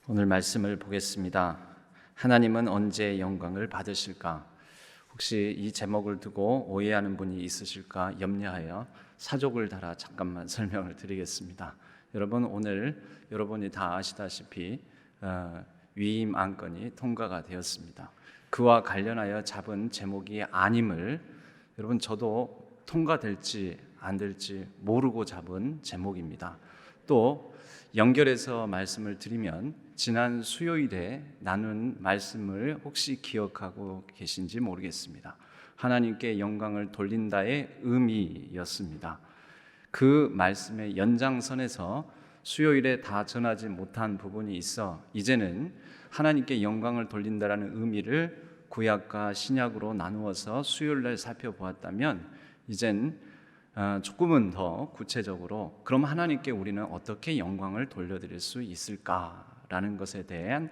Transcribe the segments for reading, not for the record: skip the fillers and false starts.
오늘 말씀을 보겠습니다. 하나님은 언제 영광을 받으실까? 혹시 이 제목을 두고 오해하는 분이 있으실까 염려하여 사족을 달아 잠깐만 설명을 드리겠습니다. 여러분, 오늘 여러분이 다 아시다시피 위임 안건이 통과가 되었습니다. 그와 관련하여 잡은 제목이 아님을 여러분 저도 통과될지 안 될지 모르고 잡은 제목입니다. 또 연결해서 말씀을 드리면 지난 수요일에 나눈 말씀을 혹시 기억하고 계신지 모르겠습니다. 하나님께 영광을 돌린다의 의미였습니다. 그 말씀의 연장선에서 수요일에 다 전하지 못한 부분이 있어 이제는 하나님께 영광을 돌린다라는 의미를 구약과 신약으로 나누어서 수요일날 살펴보았다면 이젠 조금은 더 구체적으로 그럼 하나님께 우리는 어떻게 영광을 돌려드릴 수 있을까라는 것에 대한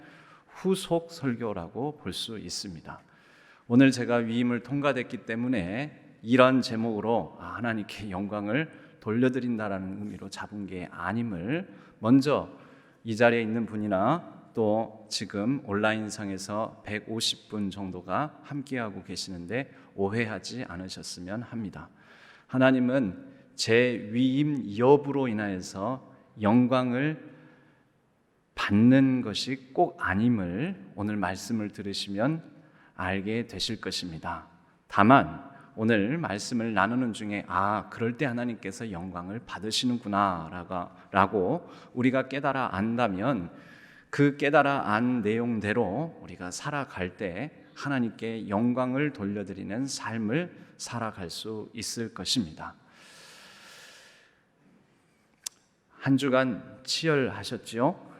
후속 설교라고 볼 수 있습니다. 오늘 제가 위임을 통과됐기 때문에 이런 제목으로 하나님께 영광을 돌려드린다라는 의미로 잡은 게 아님을 먼저 이 자리에 있는 분이나 또 지금 온라인상에서 150분 정도가 함께하고 계시는데 오해하지 않으셨으면 합니다. 하나님은 제 위임 여부로 인하여서 영광을 받는 것이 꼭 아님을 오늘 말씀을 들으시면 알게 되실 것입니다. 다만 오늘 말씀을 나누는 중에 그럴 때 하나님께서 영광을 받으시는구나 라고 우리가 깨달아 안다면 그 깨달아 안 내용대로 우리가 살아갈 때 하나님께 영광을 돌려드리는 삶을 살아갈 수 있을 것입니다. 한 주간 치열하셨죠?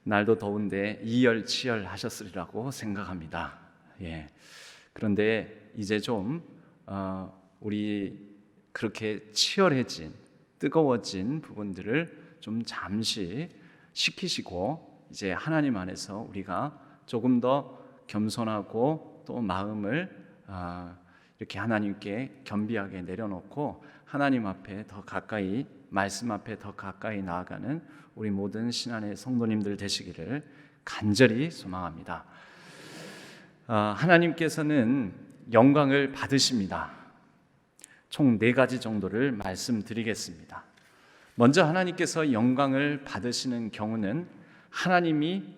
날도 더운데 이열치열하셨으리라고 생각합니다. 그런데 이제 좀 우리 그렇게 치열해진 뜨거워진 부분들을 좀 잠시 식히시고 이제 하나님 안에서 우리가 조금 더 겸손하고 또 마음을 이렇게 하나님께 겸비하게 내려놓고 하나님 앞에 더 가까이 말씀 앞에 더 가까이 나아가는 우리 모든 신안의 성도님들 되시기를 간절히 소망합니다. 하나님께서는 영광을 받으십니다. 총 4가지 정도를 말씀드리겠습니다. 먼저 하나님께서 영광을 받으시는 경우는 하나님이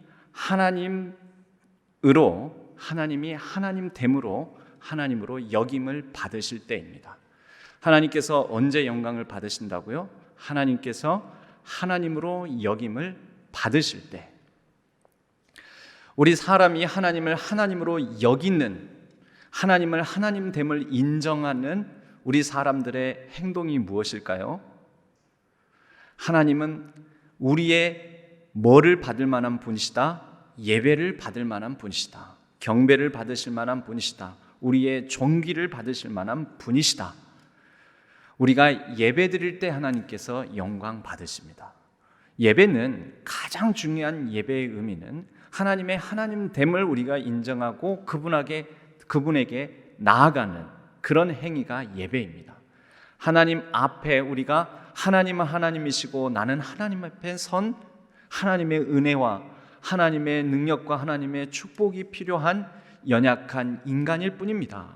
하나님이 하나님됨으로 하나님으로 역임을 받으실 때입니다. 하나님께서 언제 영광을 받으신다고요? 하나님께서 하나님으로 역임을 받으실 때. 우리 사람이 하나님을 하나님으로 여기는, 하나님을 하나님됨을 인정하는 우리 사람들의 행동이 무엇일까요? 하나님은 우리의 뭐를 받을 만한 분이시다? 예배를 받을 만한 분이시다. 경배를 받으실 만한 분이시다. 우리의 존귀를 받으실 만한 분이시다. 우리가 예배 드릴 때 하나님께서 영광 받으십니다. 예배는 가장 중요한 예배의 의미는 하나님의 하나님됨을 우리가 인정하고 그분에게 나아가는 그런 행위가 예배입니다. 하나님 앞에 우리가 하나님은 하나님이시고 나는 하나님 앞에 선 하나님의 은혜와 하나님의 능력과 하나님의 축복이 필요한 연약한 인간일 뿐입니다.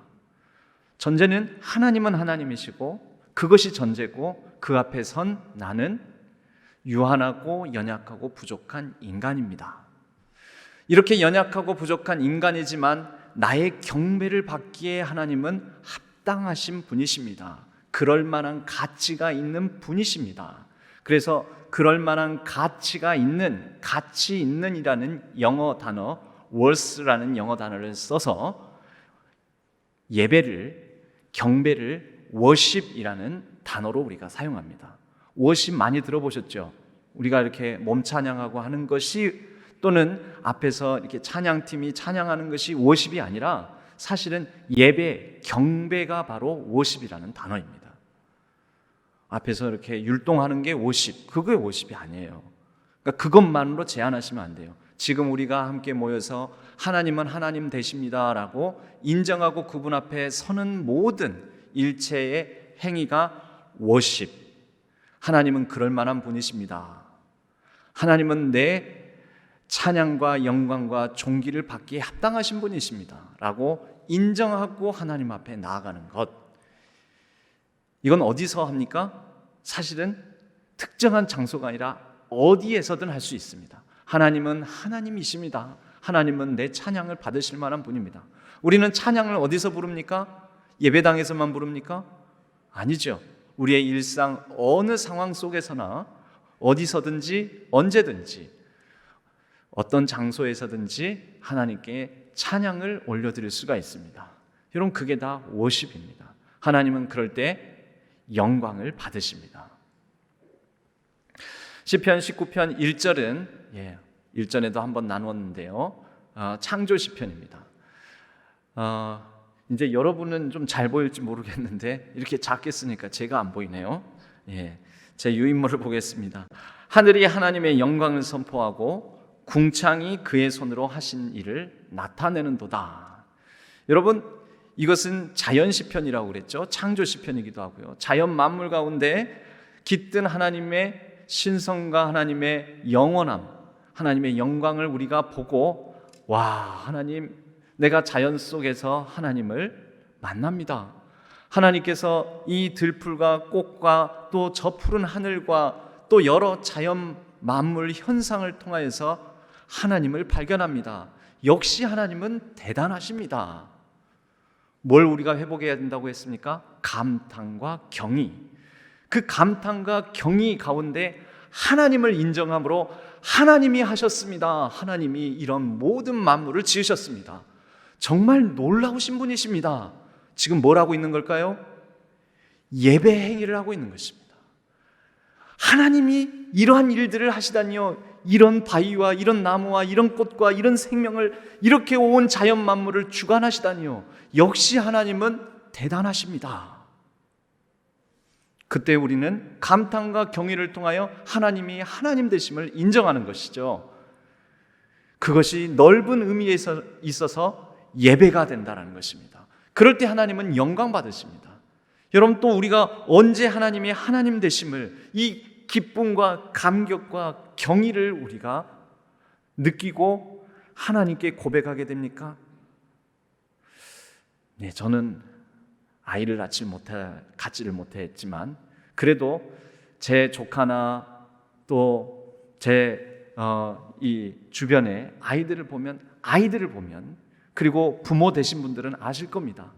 전제는 하나님은 하나님이시고 그것이 전제고 그 앞에 선 나는 유한하고 연약하고 부족한 인간입니다. 이렇게 연약하고 부족한 인간이지만 나의 경배를 받기에 하나님은 합당하신 분이십니다. 그럴 만한 가치가 있는 분이십니다. 그래서 그럴 만한 가치 있는이라는 영어 단어 worth라는 영어 단어를 써서 예배를 경배를 worship이라는 단어로 우리가 사용합니다. worship 많이 들어보셨죠? 우리가 이렇게 몸 찬양하고 하는 것이 또는 앞에서 이렇게 찬양팀이 찬양하는 것이 worship이 아니라 사실은 예배, 경배가 바로 worship이라는 단어입니다. 앞에서 이렇게 율동하는 게 worship, 그게 worship이 아니에요. 그러니까 그것만으로 제한하시면 안 돼요. 지금 우리가 함께 모여서 하나님은 하나님 되십니다라고 인정하고 그분 앞에 서는 모든 일체의 행위가 worship, 하나님은 그럴 만한 분이십니다. 하나님은 내 찬양과 영광과 존귀를 받기에 합당하신 분이십니다 라고 인정하고 하나님 앞에 나아가는 것, 이건 어디서 합니까? 사실은 특정한 장소가 아니라 어디에서든 할 수 있습니다. 하나님은 하나님이십니다. 하나님은 내 찬양을 받으실 만한 분입니다. 우리는 찬양을 어디서 부릅니까? 예배당에서만 부릅니까? 아니죠. 우리의 일상 어느 상황 속에서나 어디서든지 언제든지 어떤 장소에서든지 하나님께 찬양을 올려드릴 수가 있습니다. 여러분, 그게 다 워십입니다. 하나님은 그럴 때 영광을 받으십니다. 시편 19편 1절은 1절에도 한번 나눴는데요, 창조 시편입니다. 이제 여러분은 좀 잘 보일지 모르겠는데 이렇게 작게 쓰니까 제가 안 보이네요. 제 유인물을 보겠습니다. 하늘이 하나님의 영광을 선포하고 궁창이 그의 손으로 하신 일을 나타내는도다. 여러분, 이것은 자연 시편이라고 그랬죠. 창조 시편이기도 하고요. 자연 만물 가운데 깃든 하나님의 신성과 하나님의 영원함, 하나님의 영광을 우리가 보고, 와, 하나님, 내가 자연 속에서 하나님을 만납니다. 하나님께서 이 들풀과 꽃과 또 저 푸른 하늘과 또 여러 자연 만물 현상을 통하여서 하나님을 발견합니다. 역시 하나님은 대단하십니다. 뭘 우리가 회복해야 된다고 했습니까? 감탄과 경의. 그 감탄과 경의 가운데 하나님을 인정함으로 하나님이 하셨습니다. 하나님이 이런 모든 만물을 지으셨습니다. 정말 놀라우신 분이십니다. 지금 뭘 하고 있는 걸까요? 예배 행위를 하고 있는 것입니다. 하나님이 이러한 일들을 하시다니요, 이런 바위와 이런 나무와 이런 꽃과 이런 생명을, 이렇게 온 자연 만물을 주관하시다니요, 역시 하나님은 대단하십니다. 그때 우리는 감탄과 경의를 통하여 하나님이 하나님 되심을 인정하는 것이죠. 그것이 넓은 의미에 있어서 예배가 된다는 것입니다. 그럴 때 하나님은 영광 받으십니다. 여러분, 또 우리가 언제 하나님이 하나님 되심을, 이 기쁨과 감격과 경의를 우리가 느끼고 하나님께 고백하게 됩니까? 네, 저는 아이를 갖지를 못했지만 그래도 제 조카나 또 제 이 주변에 아이들을 보면 그리고 부모 되신 분들은 아실 겁니다.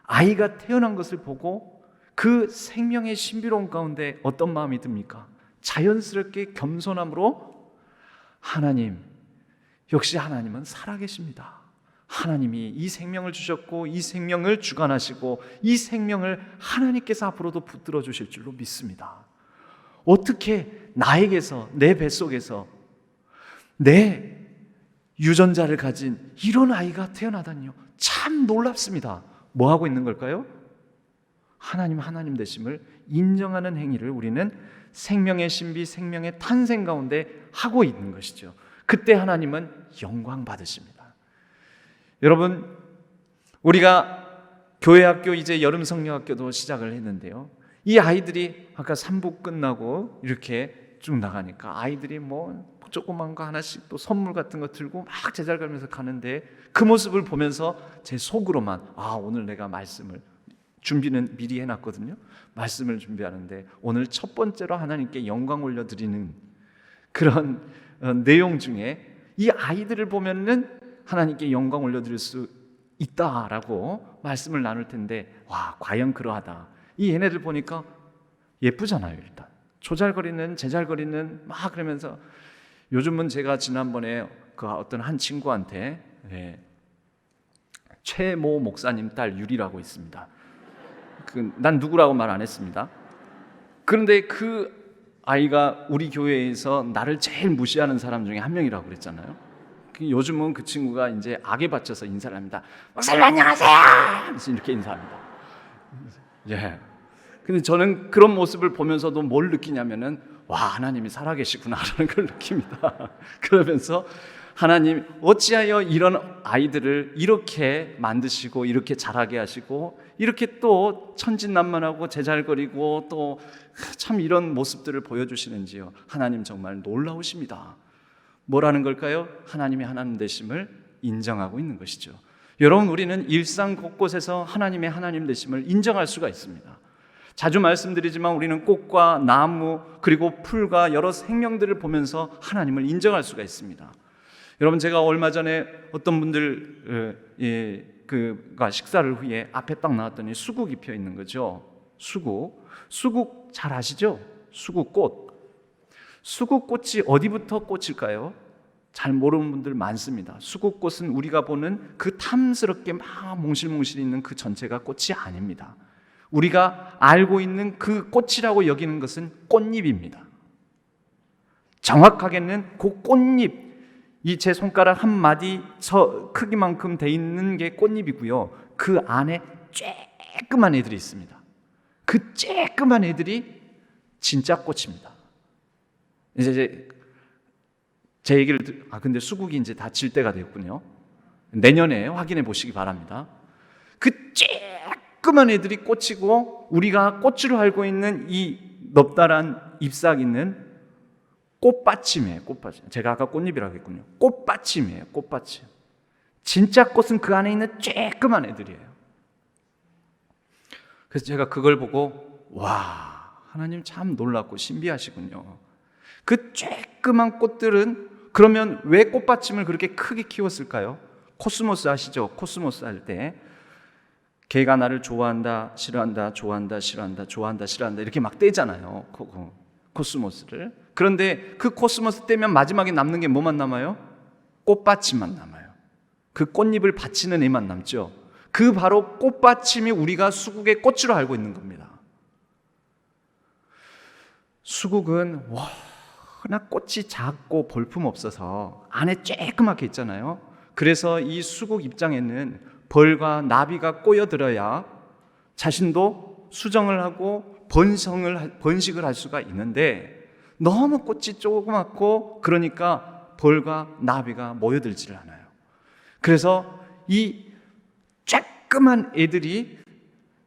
아이가 태어난 것을 보고 그 생명의 신비로운 가운데 어떤 마음이 듭니까? 자연스럽게 겸손함으로 하나님, 역시 하나님은 살아계십니다. 하나님이 이 생명을 주셨고 이 생명을 주관하시고 이 생명을 하나님께서 앞으로도 붙들어 주실 줄로 믿습니다. 어떻게 나에게서, 내 뱃속에서 내 유전자를 가진 이런 아이가 태어나다니요, 참 놀랍습니다. 뭐 하고 있는 걸까요? 하나님 되심을 인정하는 행위를 우리는 생명의 신비, 생명의 탄생 가운데 하고 있는 것이죠. 그때 하나님은 영광 받으십니다. 여러분, 우리가 교회학교, 이제 여름 성령학교도 시작을 했는데요, 이 아이들이 아까 3부 끝나고 이렇게 쭉 나가니까 아이들이 뭐 조그만 거 하나씩 또 선물 같은 거 들고 막 제잘 걸면서 가는데, 그 모습을 보면서 제 속으로만, 오늘 내가 말씀을 준비는 미리 해놨거든요. 말씀을 준비하는데 오늘 첫 번째로 하나님께 영광 올려드리는 그런 내용 중에 이 아이들을 보면은 하나님께 영광 올려드릴 수 있다라고 말씀을 나눌 텐데, 와, 과연 그러하다. 이 얘네들 보니까 예쁘잖아요. 일단 조잘거리는, 제잘거리는 막 그러면서, 요즘은 제가 지난번에 그 어떤 한 친구한테 최모 목사님 딸 유리라고 있습니다. 난 누구라고 말 안 했습니다. 그런데 그 아이가 우리 교회에서 나를 제일 무시하는 사람 중에 한 명이라고 그랬잖아요. 요즘은 그 친구가 이제 악에 받쳐서 인사를 합니다. 목사님 안녕하세요! 그래서 이렇게 인사합니다. 근데 저는 그런 모습을 보면서도 뭘 느끼냐면은, 와, 하나님이 살아계시구나라는 걸 느낍니다. 그러면서 하나님 어찌하여 이런 아이들을 이렇게 만드시고 이렇게 자라게 하시고 이렇게 또 천진난만하고 제잘거리고 또 참 이런 모습들을 보여주시는지요. 하나님 정말 놀라우십니다. 뭐라는 걸까요? 하나님의 하나님 되심을 인정하고 있는 것이죠. 여러분, 우리는 일상 곳곳에서 하나님의 하나님 되심을 인정할 수가 있습니다. 자주 말씀드리지만 우리는 꽃과 나무 그리고 풀과 여러 생명들을 보면서 하나님을 인정할 수가 있습니다. 여러분, 제가 얼마 전에 어떤 분들 그가 식사를 후에 앞에 딱 나왔더니 수국이 피어 있는 거죠. 수국 잘 아시죠? 수국꽃. 수국꽃이 어디부터 꽃일까요? 잘 모르는 분들 많습니다. 수국꽃은 우리가 보는 그 탐스럽게 막 몽실몽실 있는 그 전체가 꽃이 아닙니다. 우리가 알고 있는 그 꽃이라고 여기는 것은 꽃잎입니다. 정확하게는 그 꽃잎, 이 제 손가락 한 마디 크기만큼 돼 있는 게 꽃잎이고요. 그 안에 쬐끄만 애들이 있습니다. 그 쬐끄만 애들이 진짜 꽃입니다. 이제 제 얘기를 근데 수국이 이제 다 질 때가 됐군요. 내년에 확인해 보시기 바랍니다. 그 쬐끄만 애들이 꽃이고 우리가 꽃으로 알고 있는 이 넓다란 잎사귀 있는 꽃받침이에요. 꽃받침. 제가 아까 꽃잎이라고 했군요. 꽃받침이에요. 꽃받침. 진짜 꽃은 그 안에 있는 쬐끄만 애들이에요. 그래서 제가 그걸 보고 와, 하나님 참 놀랍고 신비하시군요. 그 쬐끄만 꽃들은 그러면 왜 꽃받침을 그렇게 크게 키웠을까요? 코스모스 아시죠? 코스모스 할 때 걔가 나를 좋아한다, 싫어한다, 좋아한다, 싫어한다, 좋아한다, 싫어한다 이렇게 막 떼잖아요. 코스모스를. 그런데 그 코스모스 떼면 마지막에 남는 게 뭐만 남아요? 꽃받침만 남아요. 그 꽃잎을 받치는 애만 남죠. 그 바로 꽃받침이 우리가 수국의 꽃으로 알고 있는 겁니다. 수국은 워낙 꽃이 작고 볼품 없어서 안에 쬐끄맣게 있잖아요. 그래서 이 수국 입장에는 벌과 나비가 꼬여들어야 자신도 수정을 하고 번식을 할 수가 있는데 너무 꽃이 조그맣고 그러니까 벌과 나비가 모여들지를 않아요. 그래서 이 쬐끄만 애들이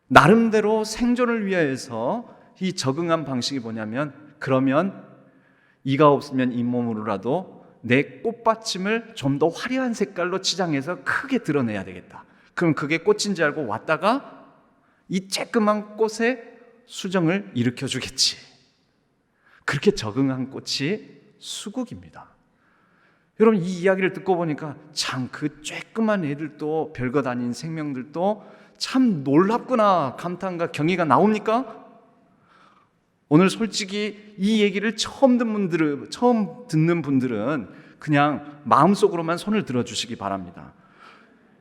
나름대로 생존을 위해서 이 적응한 방식이 뭐냐면 그러면 이가 없으면 잇몸으로라도 내 꽃받침을 좀 더 화려한 색깔로 치장해서 크게 드러내야 되겠다. 그럼 그게 꽃인지 알고 왔다가 이 쬐끄만 꽃에 수정을 일으켜 주겠지. 그렇게 적응한 꽃이 수국입니다. 여러분, 이 이야기를 듣고 보니까 참 그 쬐끄만 애들도 별것 아닌 생명들도 참 놀랍구나 감탄과 경의가 나옵니까? 오늘 솔직히 이 얘기를 처음 듣는 분들은 그냥 마음속으로만 손을 들어주시기 바랍니다.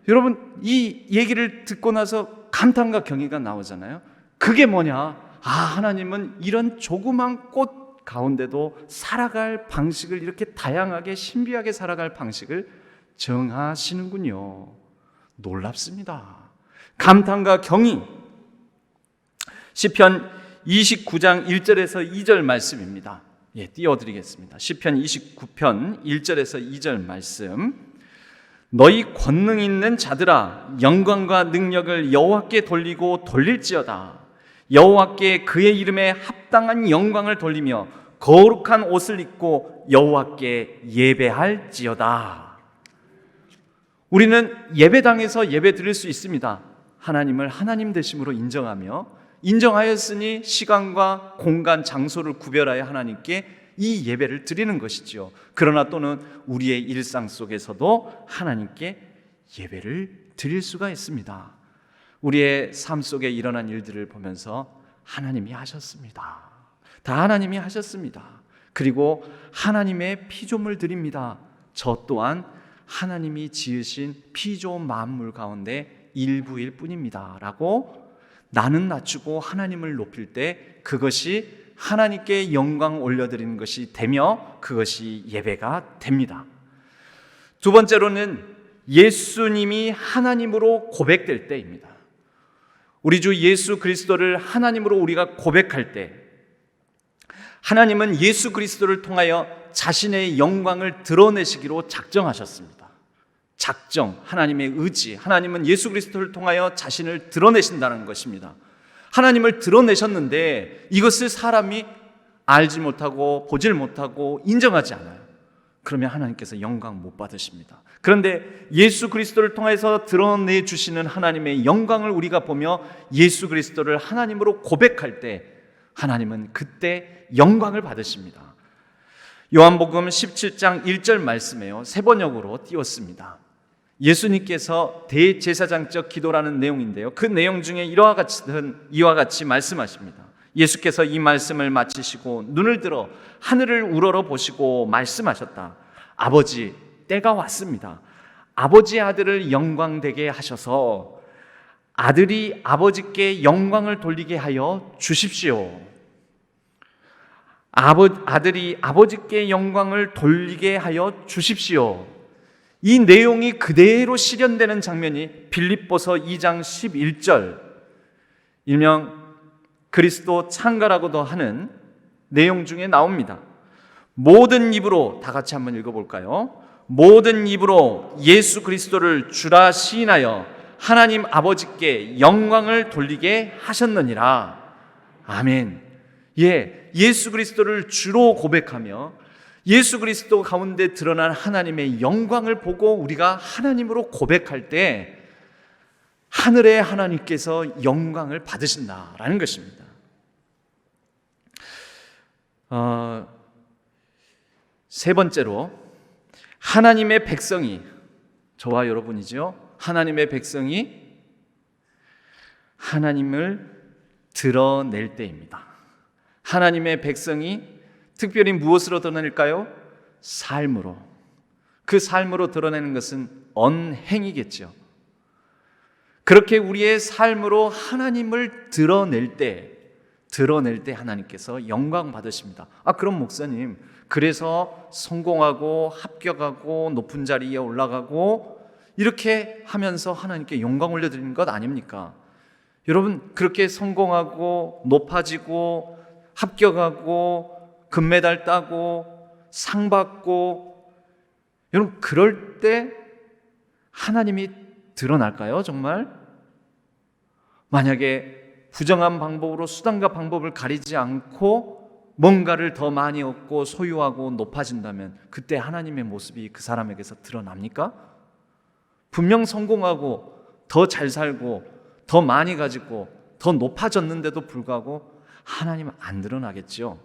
여러분, 이 얘기를 듣고 나서 감탄과 경의가 나오잖아요. 그게 뭐냐? 하나님은 이런 조그만 꽃 가운데도 살아갈 방식을 이렇게 다양하게 신비하게 살아갈 방식을 정하시는군요. 놀랍습니다. 감탄과 경의. 시편 29장 1절에서 2절 말씀입니다. 띄워드리겠습니다. 시편 29편 1절에서 2절 말씀. 너희 권능 있는 자들아, 영광과 능력을 여호와께 돌리고 돌릴지어다. 여호와께 그의 이름에 합당한 영광을 돌리며 거룩한 옷을 입고 여호와께 예배할지어다. 우리는 예배당에서 예배 드릴 수 있습니다. 하나님을 하나님 되심으로 인정하였으니 시간과 공간, 장소를 구별하여 하나님께 이 예배를 드리는 것이지요. 그러나 또는 우리의 일상 속에서도 하나님께 예배를 드릴 수가 있습니다. 우리의 삶 속에 일어난 일들을 보면서 하나님이 하셨습니다. 다 하나님이 하셨습니다. 그리고 하나님의 피조물 드립니다. 저 또한 하나님이 지으신 피조 만물 가운데 일부일 뿐입니다 라고 나는 낮추고 하나님을 높일 때 그것이 하나님께 영광 올려드리는 것이 되며 그것이 예배가 됩니다. 두 번째로는 예수님이 하나님으로 고백될 때입니다. 우리 주 예수 그리스도를 하나님으로 우리가 고백할 때 하나님은 예수 그리스도를 통하여 자신의 영광을 드러내시기로 작정하셨습니다. 작정, 하나님의 의지, 하나님은 예수 그리스도를 통하여 자신을 드러내신다는 것입니다. 하나님을 드러내셨는데 이것을 사람이 알지 못하고 보질 못하고 인정하지 않아요. 그러면 하나님께서 영광 못 받으십니다. 그런데 예수 그리스도를 통해서 드러내 주시는 하나님의 영광을 우리가 보며 예수 그리스도를 하나님으로 고백할 때 하나님은 그때 영광을 받으십니다. 요한복음 17장 1절 말씀에요, 세 번역으로 띄웠습니다. 예수님께서 대제사장적 기도라는 내용인데요, 그 내용 중에 이와 같이 말씀하십니다. 예수께서 이 말씀을 마치시고 눈을 들어 하늘을 우러러 보시고 말씀하셨다. 아버지, 때가 왔습니다. 아버지의 아들을 영광되게 하셔서 아들이 아버지께 영광을 돌리게 하여 주십시오. 아들이 아버지께 영광을 돌리게 하여 주십시오. 이 내용이 그대로 실현되는 장면이 빌립보서 2장 11절, 일명 그리스도 창가라고도 하는 내용 중에 나옵니다. 모든 입으로, 다 같이 한번 읽어볼까요? 모든 입으로 예수 그리스도를 주라 시인하여 하나님 아버지께 영광을 돌리게 하셨느니라. 아멘. 예수 그리스도를 주로 고백하며 예수 그리스도 가운데 드러난 하나님의 영광을 보고 우리가 하나님으로 고백할 때 하늘의 하나님께서 영광을 받으신다라는 것입니다. 세 번째로, 하나님의 백성이, 저와 여러분이죠, 하나님의 백성이 하나님을 드러낼 때입니다. 하나님의 백성이 특별히 무엇으로 드러낼까요? 삶으로. 그 삶으로 드러내는 것은 언행이겠죠. 그렇게 우리의 삶으로 하나님을 드러낼 때 하나님께서 영광 받으십니다. 그럼 목사님, 그래서 성공하고 합격하고 높은 자리에 올라가고 이렇게 하면서 하나님께 영광 올려드리는 것 아닙니까? 여러분, 그렇게 성공하고 높아지고 합격하고 금메달 따고 상 받고, 여러분, 그럴 때 하나님이 드러날까요? 정말? 만약에 부정한 방법으로 수단과 방법을 가리지 않고 뭔가를 더 많이 얻고 소유하고 높아진다면 그때 하나님의 모습이 그 사람에게서 드러납니까? 분명 성공하고 더 잘 살고 더 많이 가지고 더 높아졌는데도 불구하고 하나님은 안 드러나겠죠.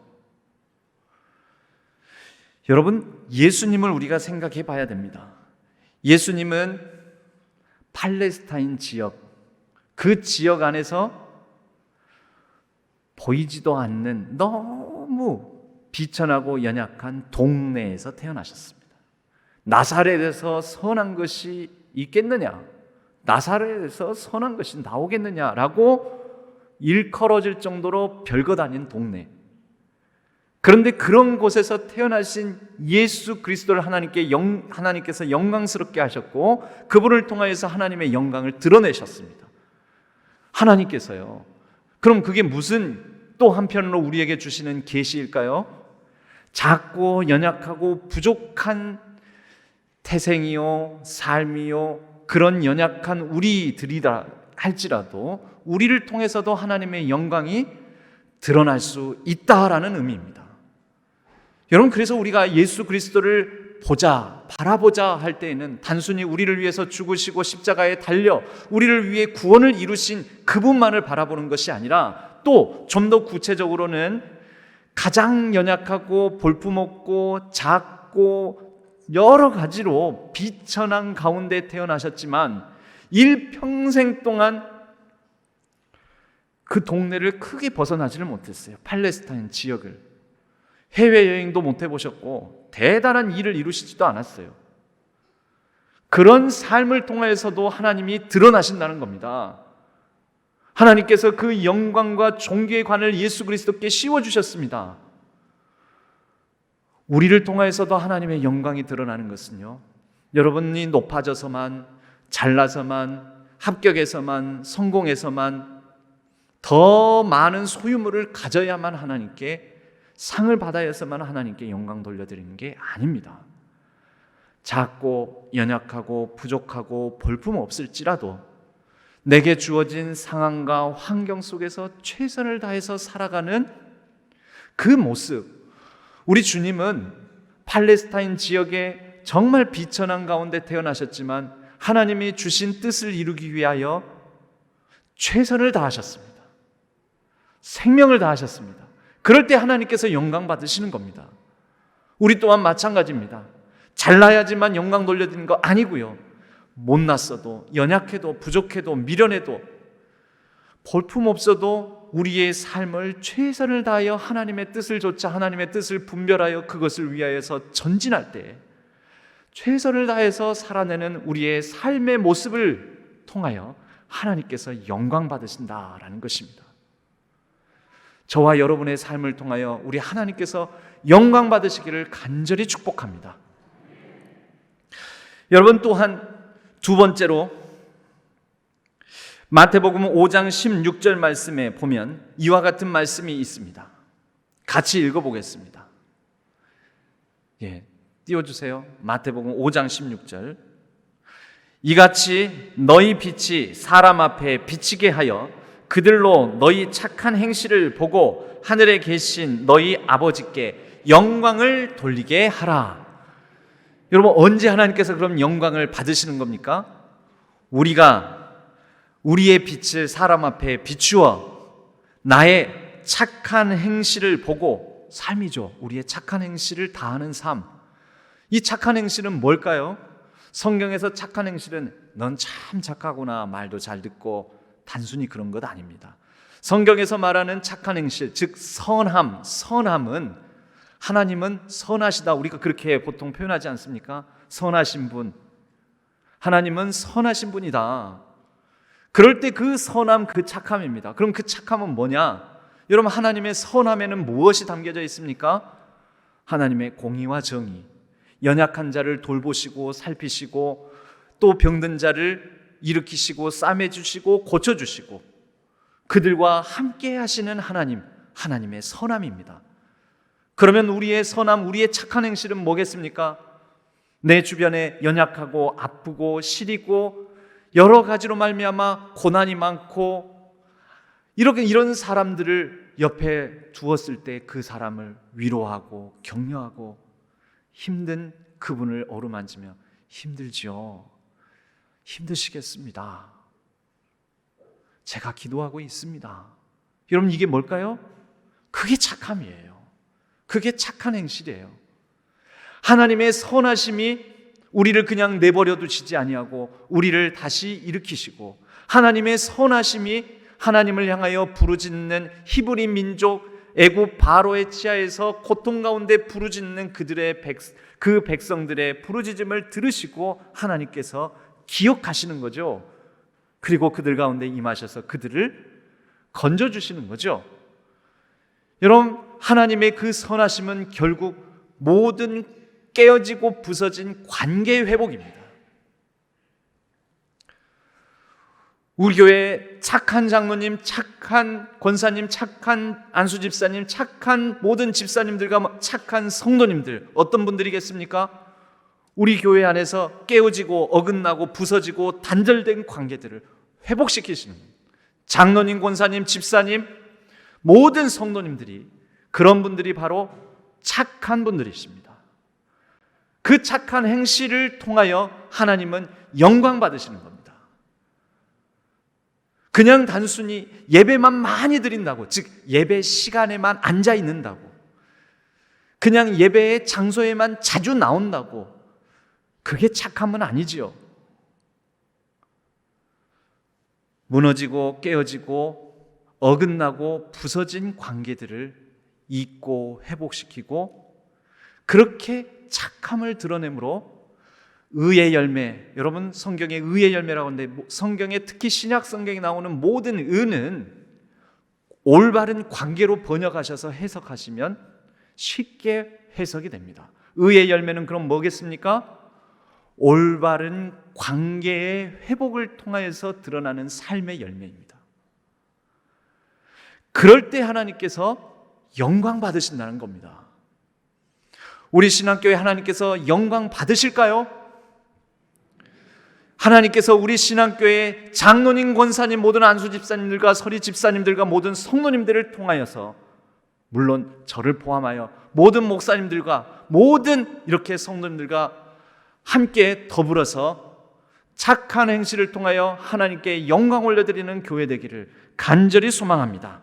여러분, 예수님을 우리가 생각해 봐야 됩니다. 예수님은 팔레스타인 지역, 그 지역 안에서 보이지도 않는 너무 비천하고 연약한 동네에서 태어나셨습니다. 나사렛에서 선한 것이 있겠느냐? 나사렛에서 선한 것이 나오겠느냐라고 일컬어질 정도로 별것 아닌 동네. 그런데 그런 곳에서 태어나신 예수 그리스도를 하나님께서 영광스럽게 하셨고 그분을 통하여서 하나님의 영광을 드러내셨습니다. 하나님께서요. 그럼 그게 무슨 또 한편으로 우리에게 주시는 계시일까요? 작고 연약하고 부족한 태생이요, 삶이요, 그런 연약한 우리들이다 할지라도 우리를 통해서도 하나님의 영광이 드러날 수 있다라는 의미입니다. 여러분, 그래서 우리가 예수 그리스도를 바라보자 할 때에는 단순히 우리를 위해서 죽으시고 십자가에 달려 우리를 위해 구원을 이루신 그분만을 바라보는 것이 아니라 또 좀 더 구체적으로는 가장 연약하고 볼품없고 작고 여러 가지로 비천한 가운데 태어나셨지만 일평생 동안 그 동네를 크게 벗어나지를 못했어요. 팔레스타인 지역을. 해외여행도 못 해보셨고 대단한 일을 이루시지도 않았어요. 그런 삶을 통해서도 하나님이 드러나신다는 겁니다. 하나님께서 그 영광과 존귀의 관을 예수 그리스도께 씌워주셨습니다. 우리를 통해서도 하나님의 영광이 드러나는 것은요, 여러분이 높아져서만, 잘나서만, 합격해서만, 성공해서만, 더 많은 소유물을 가져야만 하나님께 상을 받아야만 하나님께 영광 돌려드리는 게 아닙니다. 작고 연약하고 부족하고 볼품없을지라도 내게 주어진 상황과 환경 속에서 최선을 다해서 살아가는 그 모습, 우리 주님은 팔레스타인 지역에 정말 비천한 가운데 태어나셨지만 하나님이 주신 뜻을 이루기 위하여 최선을 다하셨습니다. 생명을 다하셨습니다. 그럴 때 하나님께서 영광 받으시는 겁니다. 우리 또한 마찬가지입니다. 잘나야지만 영광 돌려드리는 거 아니고요. 못났어도, 연약해도, 부족해도, 미련해도, 볼품없어도 우리의 삶을 최선을 다하여 하나님의 뜻을 좇아 하나님의 뜻을 분별하여 그것을 위하여서 전진할 때 최선을 다해서 살아내는 우리의 삶의 모습을 통하여 하나님께서 영광 받으신다라는 것입니다. 저와 여러분의 삶을 통하여 우리 하나님께서 영광 받으시기를 간절히 축복합니다. 여러분, 또한 두 번째로 마태복음 5장 16절 말씀에 보면 이와 같은 말씀이 있습니다. 같이 읽어보겠습니다. 띄워주세요. 마태복음 5장 16절. 이같이 너희 빛이 사람 앞에 비치게 하여 그들로 너희 착한 행실을 보고 하늘에 계신 너희 아버지께 영광을 돌리게 하라. 여러분, 언제 하나님께서 그럼 영광을 받으시는 겁니까? 우리가 우리의 빛을 사람 앞에 비추어 나의 착한 행실을 보고, 삶이죠. 우리의 착한 행실을 다하는 삶. 이 착한 행실은 뭘까요? 성경에서 착한 행실은 넌 참 착하구나, 말도 잘 듣고, 단순히 그런 것 아닙니다. 성경에서 말하는 착한 행실, 즉 선함은 하나님은 선하시다, 우리가 그렇게 보통 표현하지 않습니까? 선하신 분, 하나님은 선하신 분이다. 그럴 때 그 선함, 그 착함입니다. 그럼 그 착함은 뭐냐? 여러분, 하나님의 선함에는 무엇이 담겨져 있습니까? 하나님의 공의와 정의, 연약한 자를 돌보시고 살피시고 또 병든 자를 일으키시고 싸매주시고 고쳐주시고 그들과 함께 하시는 하나님, 하나님의 선함입니다. 그러면 우리의 선함, 우리의 착한 행실은 뭐겠습니까? 내 주변에 연약하고 아프고 시리고 여러 가지로 말미암아 고난이 많고 이런 사람들을 옆에 두었을 때 그 사람을 위로하고 격려하고 힘든 그분을 어루만지며 힘들지요, 힘드시겠습니다, 제가 기도하고 있습니다. 여러분, 이게 뭘까요? 그게 착함이에요. 그게 착한 행실이에요. 하나님의 선하심이 우리를 그냥 내버려 두시지 아니하고 우리를 다시 일으키시고, 하나님의 선하심이 하나님을 향하여 부르짖는 히브리 민족 애굽 바로의 치하에서 고통 가운데 부르짖는 그 백성들의 부르짖음을 들으시고 하나님께서 기억하시는 거죠. 그리고 그들 가운데 임하셔서 그들을 건져주시는 거죠. 여러분, 하나님의 그 선하심은 결국 모든 깨어지고 부서진 관계 회복입니다. 우리 교회 착한 장로님, 착한 권사님, 착한 안수 집사님, 착한 모든 집사님들과 착한 성도님들, 어떤 분들이겠습니까? 우리 교회 안에서 깨어지고 어긋나고 부서지고 단절된 관계들을 회복시키시는 장로님, 권사님, 집사님, 모든 성도님들이, 그런 분들이 바로 착한 분들이십니다. 그 착한 행실을 통하여 하나님은 영광 받으시는 겁니다. 그냥 단순히 예배만 많이 드린다고, 즉 예배 시간에만 앉아 있는다고, 그냥 예배의 장소에만 자주 나온다고, 그게 착함은 아니지요. 무너지고 깨어지고 어긋나고 부서진 관계들을 잊고 회복시키고, 그렇게 착함을 드러내므로 의의 열매, 여러분 성경에 의의 열매라고 하는데, 성경에 특히 신약 성경에 나오는 모든 의는 올바른 관계로 번역하셔서 해석하시면 쉽게 해석이 됩니다. 의의 열매는 그럼 뭐겠습니까? 올바른 관계의 회복을 통하여서 드러나는 삶의 열매입니다. 그럴 때 하나님께서 영광 받으신다는 겁니다. 우리 신앙교회 하나님께서 영광 받으실까요? 하나님께서 우리 신앙교회 장로님, 권사님, 모든 안수 집사님들과 서리 집사님들과 모든 성도님들을 통하여서, 물론 저를 포함하여 모든 목사님들과 모든 이렇게 성도님들과 함께 더불어서 착한 행실을 통하여 하나님께 영광 올려드리는 교회 되기를 간절히 소망합니다.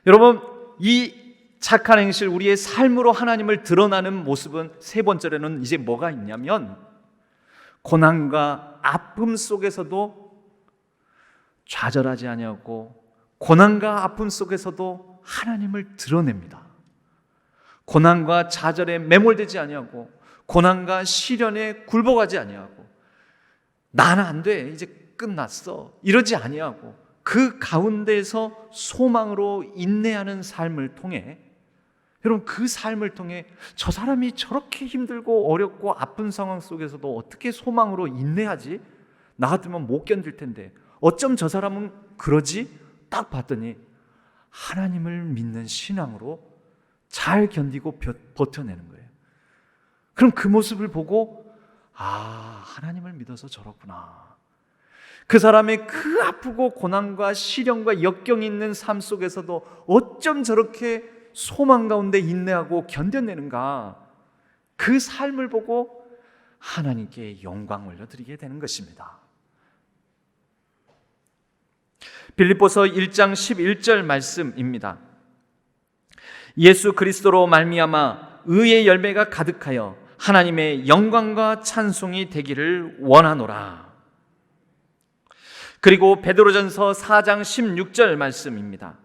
여러분, 이 착한 행실, 우리의 삶으로 하나님을 드러나는 모습은 세 번째로는 이제 뭐가 있냐면, 고난과 아픔 속에서도 좌절하지 아니하고 고난과 아픔 속에서도 하나님을 드러냅니다. 고난과 좌절에 매몰되지 아니하고 고난과 시련에 굴복하지 아니하고 나는 안 돼, 이제 끝났어, 이러지 아니하고 그 가운데에서 소망으로 인내하는 삶을 통해, 여러분, 그 삶을 통해 저 사람이 저렇게 힘들고 어렵고 아픈 상황 속에서도 어떻게 소망으로 인내하지? 나 같으면 못 견딜 텐데 어쩜 저 사람은 그러지? 딱 봤더니 하나님을 믿는 신앙으로 잘 견디고 버텨내는 거예요. 그럼 그 모습을 보고, 아, 하나님을 믿어서 저렇구나. 그 사람의 그 아프고 고난과 시련과 역경이 있는 삶 속에서도 어쩜 저렇게 소망 가운데 인내하고 견뎌내는가, 그 삶을 보고 하나님께 영광 올려드리게 되는 것입니다. 빌립보서 1장 11절 말씀입니다. 예수 그리스도로 말미암아 의의 열매가 가득하여 하나님의 영광과 찬송이 되기를 원하노라. 그리고 베드로전서 4장 16절 말씀입니다.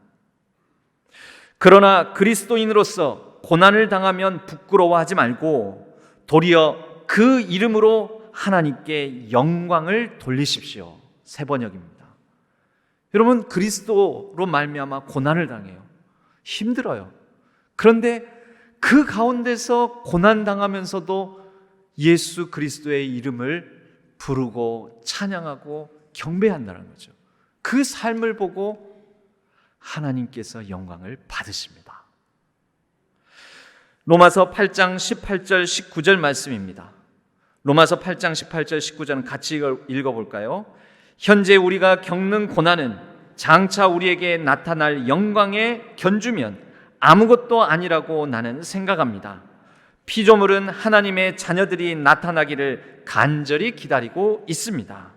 그러나 그리스도인으로서 고난을 당하면 부끄러워하지 말고 도리어 그 이름으로 하나님께 영광을 돌리십시오. 세 번역입니다. 여러분, 그리스도로 말미암아 고난을 당해요. 힘들어요. 그런데 그 가운데서 고난 당하면서도 예수 그리스도의 이름을 부르고 찬양하고 경배한다는 거죠. 그 삶을 보고 하나님께서 영광을 받으십니다. 로마서 8장 18절 19절 말씀입니다. 로마서 8장 18절 19절은 같이 읽어볼까요? 현재 우리가 겪는 고난은 장차 우리에게 나타날 영광에 견주면 아무것도 아니라고 나는 생각합니다. 피조물은 하나님의 자녀들이 나타나기를 간절히 기다리고 있습니다.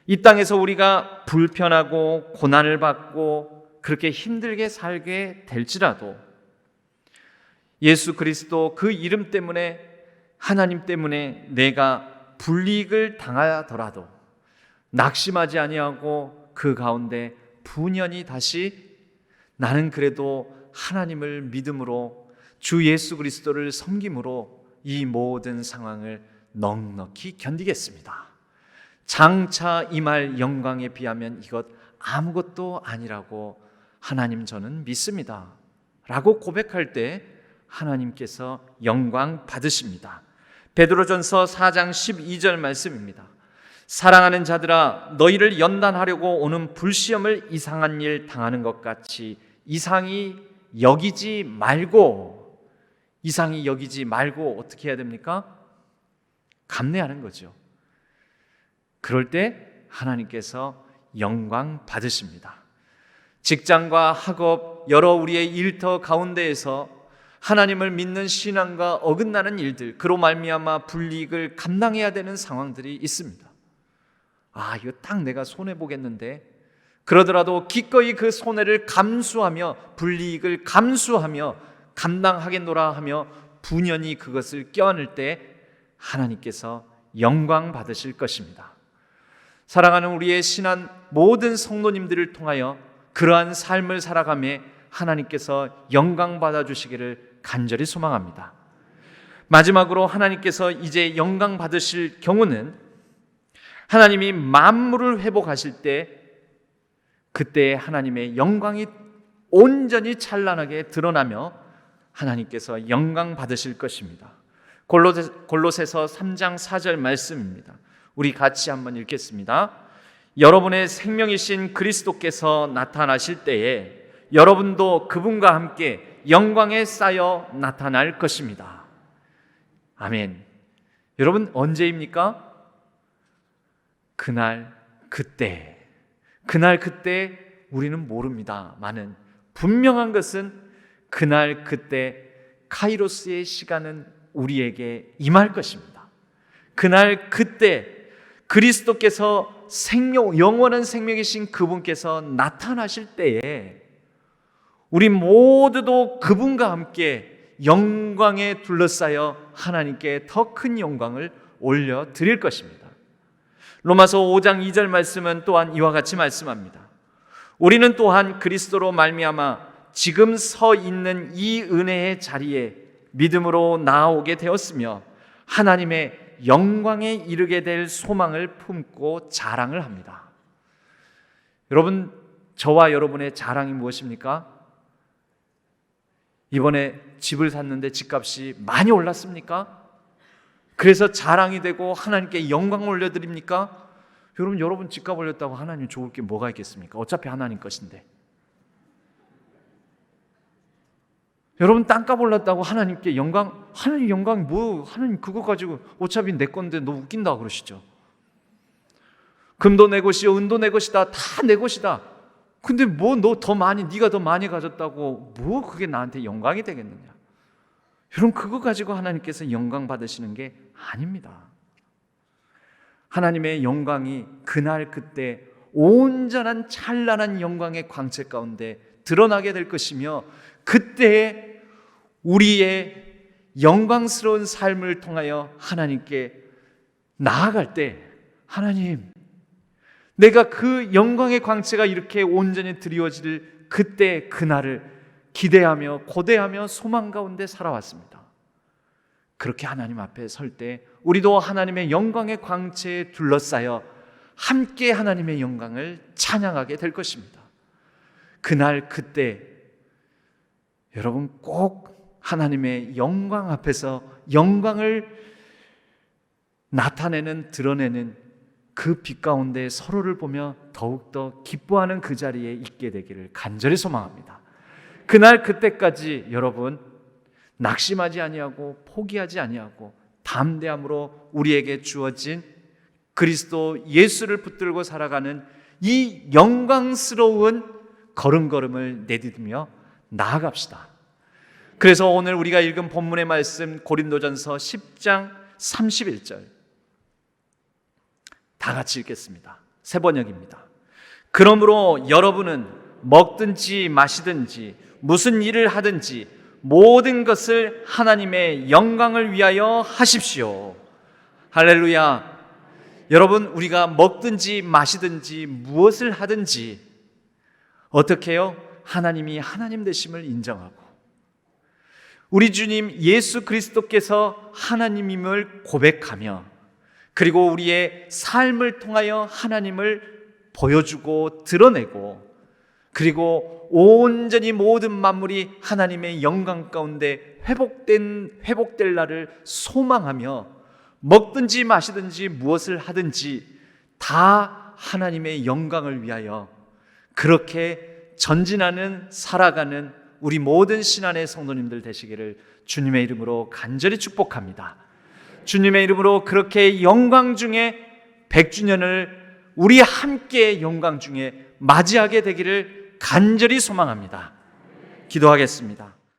이 땅에서 우리가 불편하고 고난을 받고 그렇게 힘들게 살게 될지라도 예수 그리스도 그 이름 때문에, 하나님 때문에 내가 불이익을 당하더라도 낙심하지 아니하고 그 가운데 분연히 다시 나는 그래도 하나님을 믿음으로 주 예수 그리스도를 섬김으로 이 모든 상황을 넉넉히 견디겠습니다. 장차 임할 영광에 비하면 이것 아무것도 아니라고 하나님 저는 믿습니다 라고 고백할 때 하나님께서 영광 받으십니다. 베드로전서 4장 12절 말씀입니다. 사랑하는 자들아, 너희를 연단하려고 오는 불시험을 이상한 일 당하는 것 같이 이상히 여기지 말고 어떻게 해야 됩니까? 감내하는 거죠. 그럴 때 하나님께서 영광 받으십니다. 직장과 학업, 여러 우리의 일터 가운데에서 하나님을 믿는 신앙과 어긋나는 일들, 그로 말미암아 불이익을 감당해야 되는 상황들이 있습니다. 아, 이거 딱 내가 손해보겠는데, 그러더라도 기꺼이 그 손해를 감수하며 불이익을 감수하며 감당하겠노라 하며 분연히 그것을 껴안을 때 하나님께서 영광 받으실 것입니다. 사랑하는 우리의 신한 모든 성도님들을 통하여 그러한 삶을 살아가며 하나님께서 영광 받아주시기를 간절히 소망합니다. 마지막으로 하나님께서 이제 영광 받으실 경우는 하나님이 만물을 회복하실 때, 그때 하나님의 영광이 온전히 찬란하게 드러나며 하나님께서 영광 받으실 것입니다. 골로새서 3장 4절 말씀입니다. 우리 같이 한번 읽겠습니다. 여러분의 생명이신 그리스도께서 나타나실 때에 여러분도 그분과 함께 영광에 쌓여 나타날 것입니다. 아멘. 여러분, 언제입니까? 그날 그때 우리는 모릅니다마는 분명한 것은 그날 그때 카이로스의 시간은 우리에게 임할 것입니다. 그날 그때 그리스도께서 영원한 생명이신 그분께서 나타나실 때에 우리 모두도 그분과 함께 영광에 둘러싸여 하나님께 더 큰 영광을 올려드릴 것입니다. 로마서 5장 2절 말씀은 또한 이와 같이 말씀합니다. 우리는 또한 그리스도로 말미암아 지금 서 있는 이 은혜의 자리에 믿음으로 나아오게 되었으며 하나님의 영광에 이르게 될 소망을 품고 자랑을 합니다. 여러분, 저와 여러분의 자랑이 무엇입니까? 이번에 집을 샀는데 집값이 많이 올랐습니까? 그래서 자랑이 되고 하나님께 영광을 올려드립니까? 여러분 집값 올렸다고 하나님 좋을 게 뭐가 있겠습니까? 어차피 하나님 것인데. 여러분 땅값 올랐다고 하나님께 하나님 영광이 뭐, 하나님 그거 가지고 어차피 내 건데 너 웃긴다 그러시죠. 금도 내 것이요 은도 내 것이다, 다 내 것이다. 근데 뭐 네가 더 많이 가졌다고 뭐 그게 나한테 영광이 되겠느냐? 여러분, 그거 가지고 하나님께서 영광 받으시는 게 아닙니다. 하나님의 영광이 그날 그때 온전한 찬란한 영광의 광채 가운데 드러나게 될 것이며, 그때에 우리의 영광스러운 삶을 통하여 하나님께 나아갈 때, 하나님, 내가 그 영광의 광채가 이렇게 온전히 드리워질 그때 그날을 기대하며 고대하며 소망 가운데 살아왔습니다. 그렇게 하나님 앞에 설 때 우리도 하나님의 영광의 광채에 둘러싸여 함께 하나님의 영광을 찬양하게 될 것입니다. 그날 그때 여러분 꼭 하나님의 영광 앞에서 영광을 나타내는, 드러내는 그 빛 가운데 서로를 보며 더욱더 기뻐하는 그 자리에 있게 되기를 간절히 소망합니다. 그날 그때까지 여러분 낙심하지 아니하고 포기하지 아니하고 담대함으로 우리에게 주어진 그리스도 예수를 붙들고 살아가는 이 영광스러운 걸음걸음을 내딛으며 나아갑시다. 그래서 오늘 우리가 읽은 본문의 말씀 고린도전서 10장 31절 다 같이 읽겠습니다. 새 번역입니다. 그러므로 여러분은 먹든지 마시든지 무슨 일을 하든지 모든 것을 하나님의 영광을 위하여 하십시오. 할렐루야. 여러분, 우리가 먹든지 마시든지 무엇을 하든지 어떻게 해요? 하나님이 하나님 되심을 인정하고 우리 주님 예수 그리스도께서 하나님임을 고백하며, 그리고 우리의 삶을 통하여 하나님을 보여주고 드러내고, 그리고 온전히 모든 만물이 하나님의 영광 가운데 회복될 날을 소망하며 먹든지 마시든지 무엇을 하든지 다 하나님의 영광을 위하여 그렇게 전진하는, 살아가는 우리 모든 신안의 성도님들 되시기를 주님의 이름으로 간절히 축복합니다. 주님의 이름으로 그렇게 영광 중에 100주년을 우리 함께 영광 중에 맞이하게 되기를 간절히 소망합니다. 기도하겠습니다.